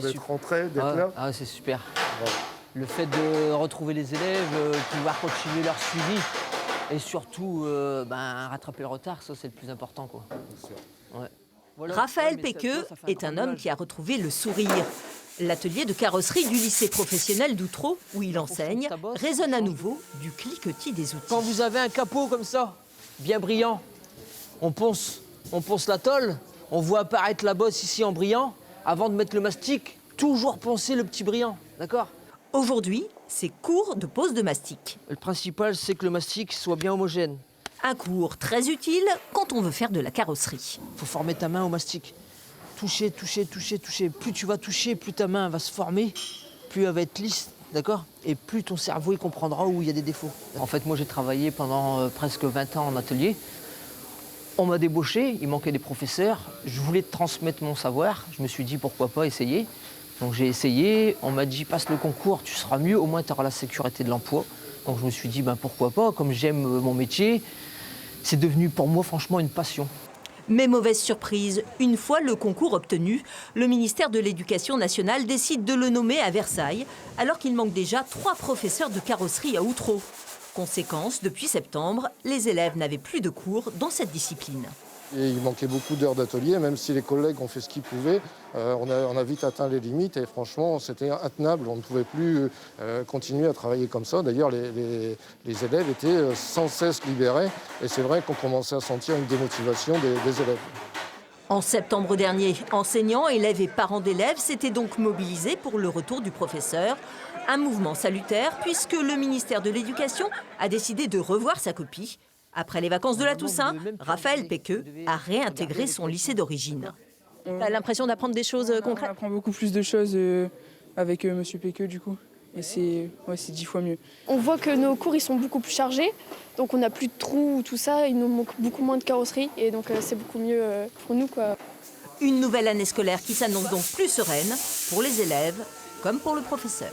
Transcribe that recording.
D'être rentré, d'être là. Ah, c'est super. Ouais. Le fait de retrouver les élèves, pouvoir continuer leur suivi et surtout rattraper le retard, ça c'est le plus important, quoi. Ouais. Voilà. Raphaël Ouais, mais Péqueux ça fait un est un grand homme nuage. qui a retrouvé le sourire. L'atelier de carrosserie du lycée professionnel d'Outreau, où il enseigne, résonne à nouveau du cliquetis des outils. Quand vous avez un capot comme ça, bien brillant, on ponce la tôle, on voit apparaître la bosse ici en brillant. Avant de mettre le mastic, toujours poncer le petit brillant, d'accord? Aujourd'hui, c'est cours de pose de mastic. Le principal, c'est que le mastic soit bien homogène. Un cours très utile quand on veut faire de la carrosserie. Il faut former ta main au mastic. Toucher, toucher, toucher, toucher. Plus tu vas toucher, plus ta main va se former, plus elle va être lisse, d'accord? Et plus ton cerveau il comprendra où il y a des défauts. En fait, moi j'ai travaillé pendant presque 20 ans en atelier. On m'a débauché, il manquait des professeurs. Je voulais transmettre mon savoir. Je me suis dit pourquoi pas essayer. Donc j'ai essayé, on m'a dit passe le concours, tu seras mieux, au moins tu auras la sécurité de l'emploi. Donc je me suis dit pourquoi pas, comme j'aime mon métier, c'est devenu pour moi franchement une passion. Mais mauvaise surprise, une fois le concours obtenu, le ministère de l'Éducation nationale décide de le nommer à Versailles, alors qu'il manque déjà 3 professeurs de carrosserie à Outreau. Conséquence, depuis septembre, les élèves n'avaient plus de cours dans cette discipline. Et il manquait beaucoup d'heures d'atelier, même si les collègues ont fait ce qu'ils pouvaient. On a vite atteint les limites et franchement, c'était intenable. On ne pouvait plus continuer à travailler comme ça. D'ailleurs, les élèves étaient sans cesse libérés et c'est vrai qu'on commençait à sentir une démotivation des élèves. En septembre dernier, enseignants, élèves et parents d'élèves s'étaient donc mobilisés pour le retour du professeur. Un mouvement salutaire puisque le ministère de l'Éducation a décidé de revoir sa copie. Après les vacances de la Toussaint, Raphaël Péqueux a réintégré son lycée d'origine. T'as l'impression d'apprendre des choses concrètes? On apprend beaucoup plus de choses avec Monsieur Péqueux du coup. Et c'est 10 fois mieux. On voit que nos cours ils sont beaucoup plus chargés, donc on n'a plus de trous, tout ça, il nous manque beaucoup moins de carrosserie et donc c'est beaucoup mieux pour nous, quoi. Une nouvelle année scolaire qui s'annonce donc plus sereine pour les élèves comme pour le professeur.